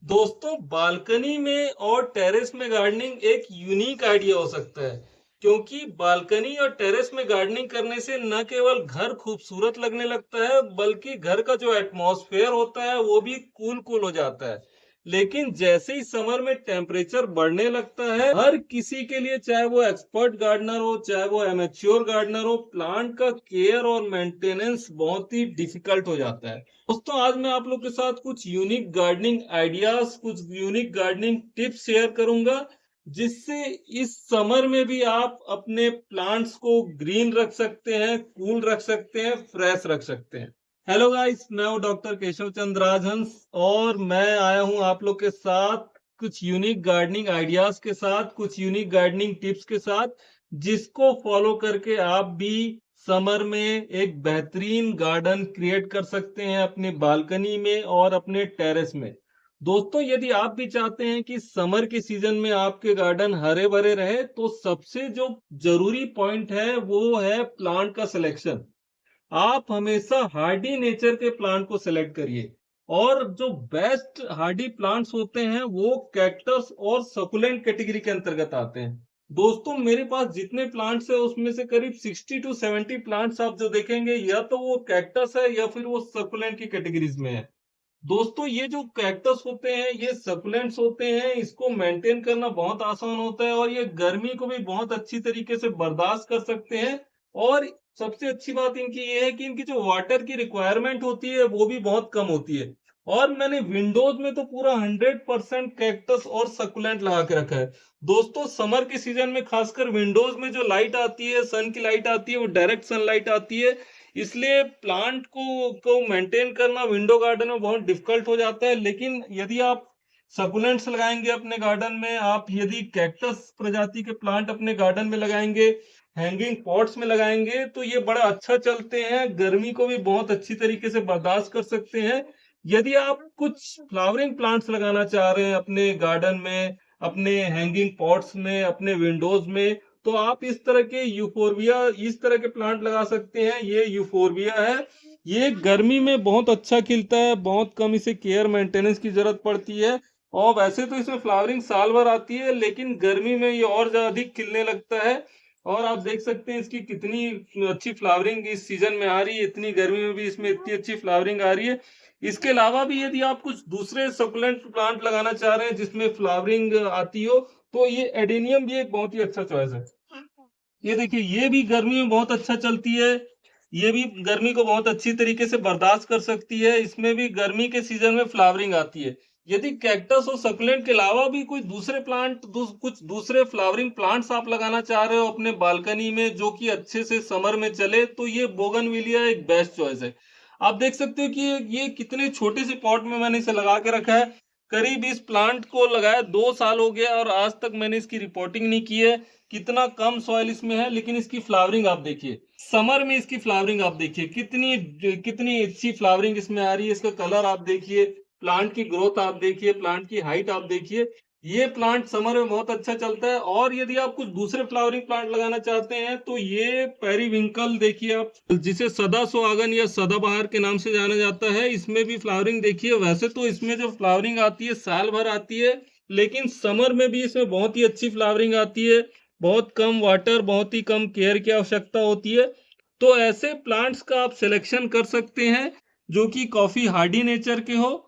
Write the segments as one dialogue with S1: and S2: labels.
S1: दोस्तों, बालकनी में और टेरेस में गार्डनिंग एक यूनिक आइडिया हो सकता है। क्योंकि बालकनी और टेरेस में गार्डनिंग करने से न केवल घर खूबसूरत लगने लगता है, बल्कि घर का जो एटमॉस्फेयर होता है वो भी कूल कूल हो जाता है। लेकिन जैसे ही समर में टेम्परेचर बढ़ने लगता है, हर किसी के लिए, चाहे वो एक्सपर्ट गार्डनर हो चाहे वो एमेच्योर गार्डनर हो, प्लांट का केयर और मेंटेनेंस बहुत ही डिफिकल्ट हो जाता है। दोस्तों, आज मैं आप लोग के साथ कुछ यूनिक गार्डनिंग आइडियाज, कुछ यूनिक गार्डनिंग टिप्स शेयर करूंगा, जिससे इस समर में भी आप अपने प्लांट्स को ग्रीन रख सकते हैं, कूल रख सकते हैं, फ्रेश रख सकते हैं। हेलो गाइस, मैं हूं डॉक्टर केशव चंद्र राजहंस और मैं आया हूं आप लोग के साथ कुछ यूनिक गार्डनिंग आइडियाज के साथ, कुछ यूनिक गार्डनिंग टिप्स के साथ, जिसको फॉलो करके आप भी समर में एक बेहतरीन गार्डन क्रिएट कर सकते हैं अपनी बालकनी में और अपने टेरेस में। दोस्तों, यदि आप भी चाहते हैं कि समर के सीजन में आपके गार्डन हरे भरे रहे, तो सबसे जो जरूरी पॉइंट है वो है प्लांट का सिलेक्शन। आप हमेशा हार्डी नेचर के प्लांट को सिलेक्ट करिए। और जो बेस्ट हार्डी प्लांट्स होते हैं वो कैक्टस और सकुलेंट कैटेगरी के अंतर्गत आते हैं। दोस्तों, मेरे पास जितने प्लांट्स है उसमें से करीब 60 टू 70 प्लांट्स आप जो देखेंगे, या तो वो कैक्टस है या फिर वो सकुलेंट की कैटेगरीज में है। दोस्तों, ये जो कैक्टस होते हैं, ये सकुलेंट्स होते हैं, इसको मेंटेन करना बहुत आसान होता है और ये गर्मी को भी बहुत अच्छी तरीके से बर्दाश्त कर सकते हैं। और सबसे अच्छी बात इनकी ये है कि इनकी जो वाटर की रिक्वायरमेंट होती है वो भी बहुत कम होती है। और मैंने विंडोज में तो पूरा 100% कैक्टस और सकुलेंट लगा के रखा है। दोस्तों, समर के सीजन में खासकर विंडोज में जो लाइट आती है, सन की लाइट आती है, वो डायरेक्ट सनलाइट आती है। इसलिए प्लांट को मेंटेन करना विंडो गार्डन में बहुत डिफिकल्ट हो जाता है। लेकिन यदि आप सकुलेंट्स लगाएंगे अपने गार्डन में, आप यदि कैक्टस प्रजाति के प्लांट अपने गार्डन में लगाएंगे, हैंगिंग पॉट्स में लगाएंगे, तो ये बड़ा अच्छा चलते हैं, गर्मी को भी बहुत अच्छी तरीके से बर्दाश्त कर सकते हैं। यदि आप कुछ फ्लावरिंग प्लांट्स लगाना चाह रहे हैं अपने गार्डन में, अपने हैंगिंग पॉट्स में, अपने विंडोज में, तो आप इस तरह के यूफोरबिया, इस तरह के प्लांट लगा सकते हैं। ये यूफोरबिया है। ये गर्मी में बहुत अच्छा खिलता है, बहुत कम इसे केयर मेंटेनेंस की जरूरत पड़ती है। और वैसे तो इसमें फ्लावरिंग साल भर आती है, लेकिन गर्मी में ये और ज्यादा अधिक खिलने लगता है। और आप देख सकते हैं इसकी कितनी अच्छी फ्लावरिंग इस सीजन में आ रही है, इतनी गर्मी में भी इसमें इतनी अच्छी फ्लावरिंग आ रही है। इसके अलावा भी यदि आप कुछ दूसरे सकुलेंट प्लांट लगाना चाह रहे हैं जिसमें फ्लावरिंग आती हो, तो ये एडेनियम भी एक बहुत ही अच्छा चॉइस है। ये देखिए, ये भी गर्मी में बहुत अच्छा चलती है। ये भी गर्मी को बहुत अच्छी तरीके से बर्दाश्त कर सकती है। इसमें भी गर्मी के सीजन में फ्लावरिंग आती है। यदि कैक्टस और सकुलेंट के अलावा भी कोई दूसरे प्लांट, कुछ दूसरे फ्लावरिंग प्लांट्स आप लगाना चाह रहे हो अपने बालकनी में जो कि अच्छे से समर में चले, तो ये बोगनविलिया एक बेस्ट चॉइस है। आप देख सकते हो कि ये कितने छोटे से पॉट में मैंने इसे लगा के रखा है। करीब इस प्लांट को लगाया 2 साल हो गया और आज तक मैंने इसकी रिपोर्टिंग नहीं की है। कितना कम सॉइल इसमें है, लेकिन इसकी फ्लावरिंग आप देखिए। समर में इसकी फ्लावरिंग आप देखिए, कितनी कितनी अच्छी फ्लावरिंग इसमें आ रही है। इसका कलर आप देखिए, प्लांट की ग्रोथ आप देखिए, प्लांट की हाइट आप देखिए। ये प्लांट समर में बहुत अच्छा चलता है। और यदि आप कुछ दूसरे फ्लावरिंग प्लांट लगाना चाहते हैं, तो ये पेरीविंकल देखिए आप, जिसे सदा सुहागन या सदाबहार के नाम से जाना जाता है, इसमें भी फ्लावरिंग देखिए। वैसे तो इसमें जो फ्लावरिंग आती है साल भर आती है, लेकिन समर में भी इसमें बहुत ही अच्छी फ्लावरिंग आती है। बहुत कम वाटर, बहुत ही कम केयर की आवश्यकता होती है। तो ऐसे प्लांट्स का आप सिलेक्शन कर सकते हैं जो कि काफी हार्डी नेचर के हो,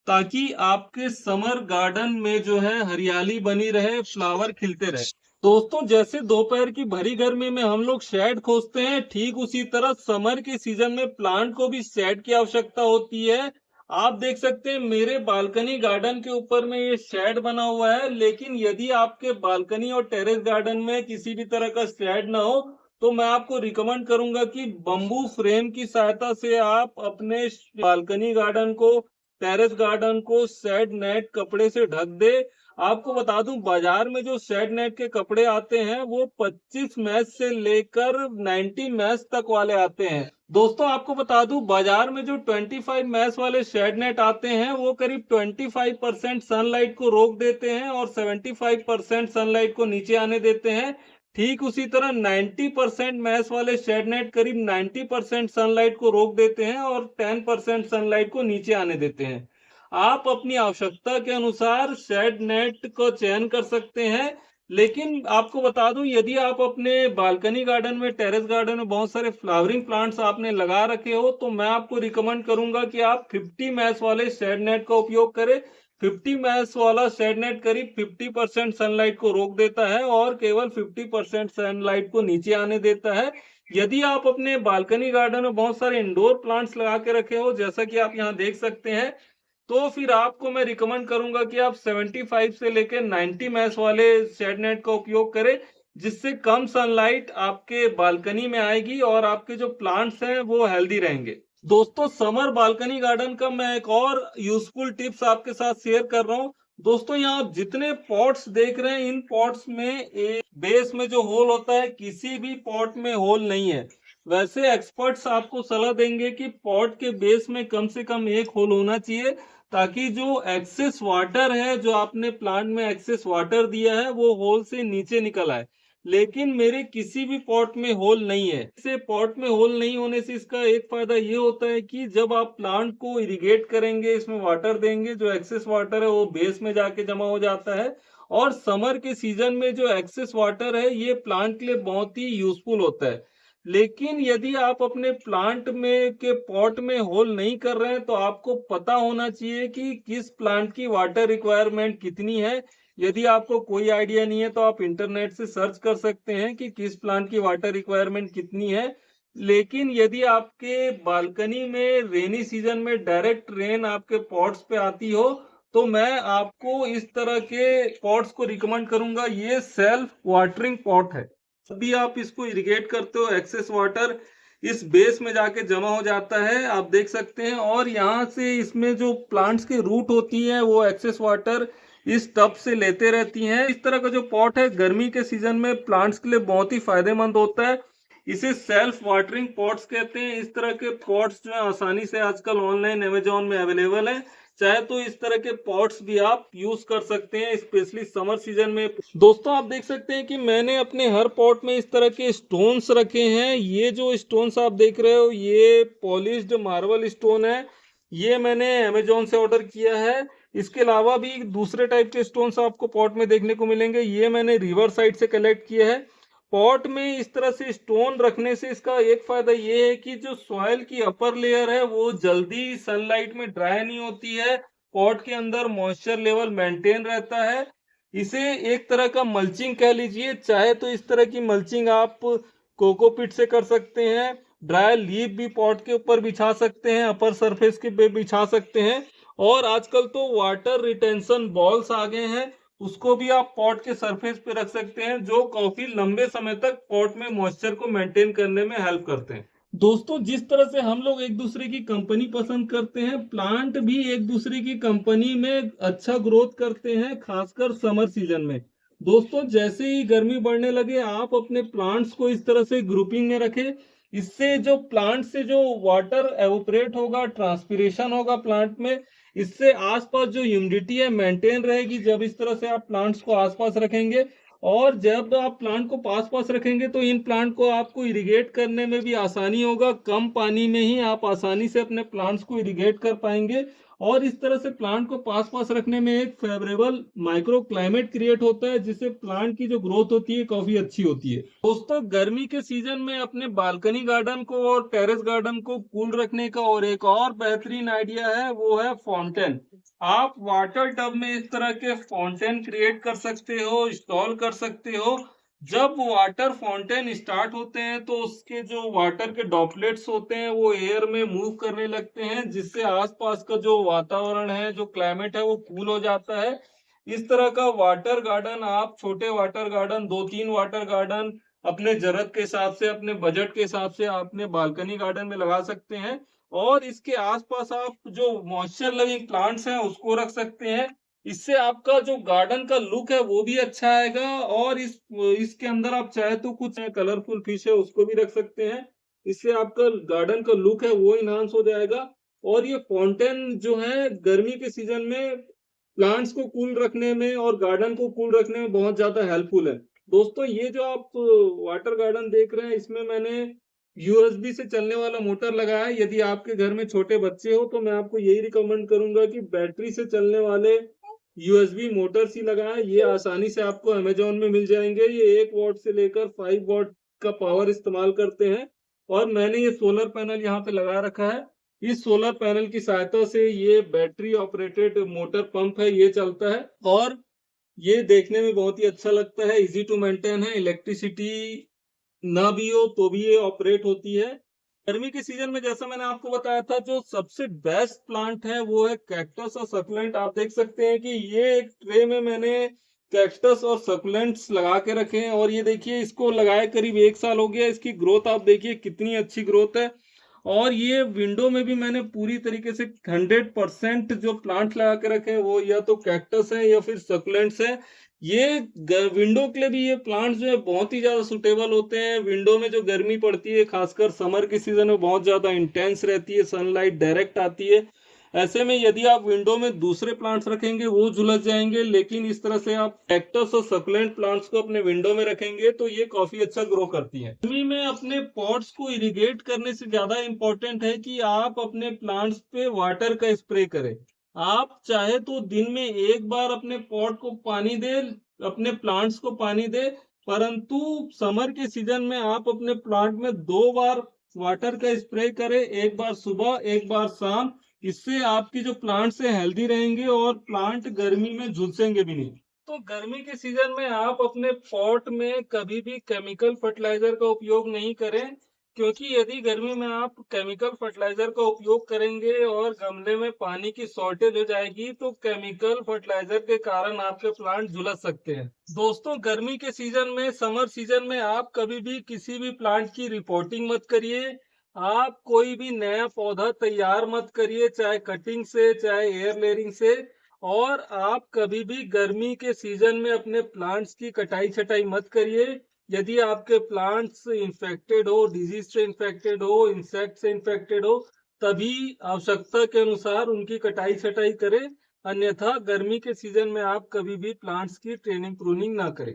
S1: ताकि आपके समर गार्डन में जो है हरियाली बनी रहे, फ्लावर खिलते रहे। दोस्तों, जैसे दोपहर की भरी गर्मी में हम लोग शेड खोजते हैं, ठीक उसी तरह समर के सीजन में प्लांट को भी शेड की आवश्यकता होती है। आप देख सकते हैं मेरे बालकनी गार्डन के ऊपर में ये शेड बना हुआ है। लेकिन यदि आपके बालकनी और टेरेस गार्डन में किसी भी तरह का शेड ना हो, तो मैं आपको रिकमेंड करूंगा कि बम्बू फ्रेम की सहायता से आप अपने बालकनी गार्डन को, टेरेस गार्डन को शेड नेट कपड़े से ढक दे। आपको बता दूं, बाजार में जो शेड नेट के कपड़े आते हैं वो 25 मैच से लेकर 90 मैच तक वाले आते हैं। दोस्तों, आपको बता दूं, बाजार में जो 25 मैच वाले शेड नेट आते हैं वो करीब 25% सनलाइट को रोक देते हैं और 75% सनलाइट को नीचे आने देते हैं। ठीक उसी तरह 90% मैस वाले शेड नेट करीब 90% सनलाइट को रोक देते हैं और 10% सनलाइट को नीचे आने देते हैं। आप अपनी आवश्यकता के अनुसार शेड नेट को चयन कर सकते हैं। लेकिन आपको बता दूं, यदि आप अपने बालकनी गार्डन में, टेरेस गार्डन में बहुत सारे फ्लावरिंग प्लांट्स आपने लगा रखे हो, तो मैं आपको रिकमेंड करूंगा कि आप 50 मैश वाले शेड नेट का उपयोग करें। 50 मैश वाला शेड नेट करीब 50% सनलाइट को रोक देता है और केवल 50% सनलाइट को नीचे आने देता है। यदि आप अपने बालकनी गार्डन में बहुत सारे इंडोर प्लांट्स लगा के रखे हो, जैसा कि आप यहाँ देख सकते हैं, तो फिर आपको मैं रिकमेंड करूंगा कि आप 75 से लेकर 90 मैश वाले शेड नेट का उपयोग करें, जिससे कम सनलाइट आपके बालकनी में आएगी और आपके जो प्लांट्स हैं वो हेल्दी रहेंगे। दोस्तों, समर बालकनी गार्डन का मैं एक और यूजफुल टिप्स आपके साथ शेयर कर रहा हूँ। दोस्तों, यहाँ आप जितने पॉट्स देख रहे हैं, इन पॉट्स में एक बेस में जो होल होता है, किसी भी पॉट में होल नहीं है। वैसे एक्सपर्ट्स आपको सलाह देंगे कि पॉट के बेस में कम से कम एक होल होना चाहिए, ताकि जो एक्सेस वाटर है, जो आपने प्लांट में एक्सेस वाटर दिया है, वो होल से नीचे निकल आए। लेकिन मेरे किसी भी पॉट में होल नहीं है। इसे पॉट में होल नहीं होने से इसका एक फायदा ये होता है कि जब आप प्लांट को इरिगेट करेंगे, इसमें वाटर देंगे, जो एक्सेस वाटर है वो बेस में जाके जमा हो जाता है। और समर के सीजन में जो एक्सेस वाटर है, ये प्लांट के लिए बहुत ही यूजफुल होता है। लेकिन यदि आप अपने प्लांट में के पॉट में होल नहीं कर रहे हैं, तो आपको पता होना चाहिए कि किस प्लांट की वाटर रिक्वायरमेंट कितनी है। यदि आपको कोई आइडिया नहीं है, तो आप इंटरनेट से सर्च कर सकते हैं कि किस प्लांट की वाटर रिक्वायरमेंट कितनी है। लेकिन यदि आपके बालकनी में रेनी सीजन में डायरेक्ट रेन आपके पॉट्स पे आती हो, तो मैं आपको इस तरह के पॉट्स को रिकमेंड करूंगा। ये सेल्फ वाटरिंग पॉट है। भी आप इसको इरिगेट करते हो, एक्सेस वाटर इस बेस में जाके जमा हो जाता है, आप देख सकते हैं। और यहाँ से इसमें जो प्लांट्स के रूट होती है, वो एक्सेस वाटर इस टब से लेते रहती हैं। इस तरह का जो पॉट है, गर्मी के सीजन में प्लांट्स के लिए बहुत ही फायदेमंद होता है। इसे सेल्फ वाटरिंग पॉट्स कहते हैं। इस तरह के पॉट्स जो है आसानी से आजकल ऑनलाइन अमेजोन में अवेलेबल है। चाहे तो इस तरह के पॉट्स भी आप यूज कर सकते हैं, स्पेशली समर सीजन में। दोस्तों, आप देख सकते हैं कि मैंने अपने हर पॉट में इस तरह के स्टोन्स रखे हैं। ये जो स्टोन्स आप देख रहे हो, ये पॉलिश्ड मार्बल स्टोन है। ये मैंने अमेजोन से ऑर्डर किया है। इसके अलावा भी दूसरे टाइप के स्टोन्स आपको पॉट में देखने को मिलेंगे। ये मैंने रिवर साइड से कलेक्ट किया है। पॉट में इस तरह से स्टोन रखने से इसका एक फायदा ये है कि जो सॉइल की अपर लेयर है, वो जल्दी सनलाइट में ड्राई नहीं होती है। पॉट के अंदर मॉइस्चर लेवल मेंटेन रहता है। इसे एक तरह का मल्चिंग कह लीजिए। चाहे तो इस तरह की मल्चिंग आप कोकोपीट से कर सकते हैं। ड्राई लीफ भी पॉट के ऊपर बिछा सकते हैं, अपर सरफेस के पे बिछा सकते हैं। और आजकल तो वाटर रिटेंशन बॉल्स आ गए हैं, उसको भी आप पॉट के सरफेस पे रख सकते हैं, जो काफी लंबे समय तक पॉट में मॉइस्चर को मेंटेन करने में हेल्प करते हैं। दोस्तों, जिस तरह से हम लोग एक दूसरे की कंपनी पसंद करते हैं, प्लांट भी एक दूसरे की कंपनी में अच्छा ग्रोथ करते हैं, खासकर समर सीजन में। दोस्तों, जैसे ही गर्मी बढ़ने लगे, आप अपने प्लांट्स को इस तरह से ग्रुपिंग में रखें। इससे जो प्लांट से जो वाटर एवोपरेट होगा, ट्रांसपिरेशन होगा प्लांट में, इससे आसपास जो ह्यूमिडिटी है मेंटेन रहेगी। जब इस तरह से आप प्लांट्स को आसपास रखेंगे, और जब आप प्लांट को पास पास रखेंगे, तो इन प्लांट को आपको इरिगेट करने में भी आसानी होगा। कम पानी में ही आप आसानी से अपने प्लांट्स को इरिगेट कर पाएंगे। और इस तरह से प्लांट को पास पास रखने में एक फेवरेबल माइक्रो क्लाइमेट क्रिएट होता है, जिससे प्लांट की जो ग्रोथ होती है काफी अच्छी होती है। दोस्तों, गर्मी के सीजन में अपने बालकनी गार्डन को और टेरेस गार्डन को कूल रखने का और एक और बेहतरीन आइडिया है, वो है फाउंटेन। आप वाटर टब में इस तरह के फाउंटेन क्रिएट कर सकते हो, इंस्टॉल कर सकते हो। जब वाटर फाउंटेन स्टार्ट होते हैं, तो उसके जो वाटर के ड्रॉपलेट्स होते हैं, वो एयर में मूव करने लगते हैं, जिससे आसपास का जो वातावरण है, जो क्लाइमेट है, वो कूल हो जाता है। इस तरह का वाटर गार्डन आप, छोटे वाटर गार्डन, 2-3 वाटर गार्डन अपने जरूरत के हिसाब से, अपने बजट के हिसाब से अपने बालकनी गार्डन में लगा सकते हैं। और इसके आसपास आप जो मॉइस्चर लविंग प्लांट्स हैं, उसको रख सकते हैं। इससे आपका जो गार्डन का लुक है वो भी अच्छा आएगा। और इसके अंदर आप चाहे तो कुछ कलरफुल फिश है, उसको भी रख सकते हैं। इससे आपका गार्डन का लुक है वो इनहांस हो जाएगा। और ये फाउंटेन जो है, गर्मी के सीजन में प्लांट्स को कूल रखने में और गार्डन को कूल रखने में बहुत ज्यादा हेल्पफुल है। दोस्तों, ये जो आप वाटर गार्डन देख रहे हैं, इसमें मैंने यूएसबी से चलने वाला मोटर लगा है। यदि आपके घर में छोटे बच्चे हो तो मैं आपको यही रिकमेंड करूंगा कि बैटरी से चलने वाले यूएसबी मोटर्स ही लगाएं। ये आसानी से आपको अमेज़न में मिल जाएंगे। ये 1 वॉट से लेकर 5 वॉट का पावर इस्तेमाल करते हैं और मैंने ये सोलर पैनल यहाँ पे लगा रखा है। इस सोलर पैनल की सहायता से ये बैटरी ऑपरेटेड मोटर पंप है, ये चलता है और ये देखने में बहुत ही अच्छा लगता है, इजी टू मेंटेन है। इलेक्ट्रिसिटी ना भी हो तो भी ये ऑपरेट होती है। गर्मी के सीजन में जैसा मैंने आपको बताया था, जो सबसे बेस्ट प्लांट है वो है कैक्टस और सकुलेंट। आप देख सकते हैं कि ये एक ट्रे में मैंने कैक्टस और सकुलेंट्स लगा के रखे हैं और ये देखिए इसको लगाए करीब 1 साल हो गया। इसकी ग्रोथ आप देखिए कितनी अच्छी ग्रोथ है। और ये विंडो में भी मैंने पूरी तरीके से 100% जो प्लांट लगा के रखे हैं वो या तो कैक्टस है या फिर सकुलेंट्स है। ये विंडो के लिए भी ये प्लांट्स जो है बहुत ही ज्यादा सुटेबल होते हैं। विंडो में जो गर्मी पड़ती है खासकर समर के सीजन में बहुत ज्यादा इंटेंस रहती है, सनलाइट डायरेक्ट आती है। ऐसे में यदि आप विंडो में दूसरे प्लांट्स रखेंगे वो झुलस जाएंगे, लेकिन इस तरह से आप कैक्टस और सकुलेंट प्लांट्स को अपने विंडो में रखेंगे तो ये काफी अच्छा ग्रो करती हैं। गर्मी में अपने पॉट्स को इरिगेट करने से ज्यादा इम्पोर्टेंट है कि आप अपने प्लांट्स पे वाटर का स्प्रे करें। आप चाहे तो दिन में एक बार अपने पॉट को पानी दे, अपने प्लांट्स को पानी दे, परंतु समर के सीजन में आप अपने प्लांट में 2 बार वाटर का स्प्रे करें, एक बार सुबह एक बार शाम। इससे आपकी जो प्लांट्स है हेल्दी रहेंगे और प्लांट गर्मी में झुलसेंगे भी नहीं। तो गर्मी के सीजन में आप अपने पॉट में कभी भी केमिकल फर्टिलाइजर का उपयोग नहीं करें, क्योंकि यदि गर्मी में आप केमिकल फर्टिलाइजर का उपयोग करेंगे और गमले में पानी की शॉर्टेज हो जाएगी तो केमिकल फर्टिलाइजर के कारण आपके प्लांट झुलस सकते हैं। दोस्तों, गर्मी के सीजन में, समर सीजन में आप कभी भी किसी भी प्लांट की रिपोर्टिंग मत करिए। आप कोई भी नया पौधा तैयार मत करिए, चाहे कटिंग से चाहे एयर लेयरिंग से। और आप कभी भी गर्मी के सीजन में अपने प्लांट्स की कटाई छटाई मत करिए। यदि आपके प्लांट्स इन्फेक्टेड हो, डिजीज से इन्फेक्टेड हो, इंसेक्ट से इन्फेक्टेड हो, तभी आवश्यकता के अनुसार उनकी कटाई छटाई करें। अन्यथा गर्मी के सीजन में आप कभी भी प्लांट्स की ट्रेनिंग प्रूनिंग ना करें।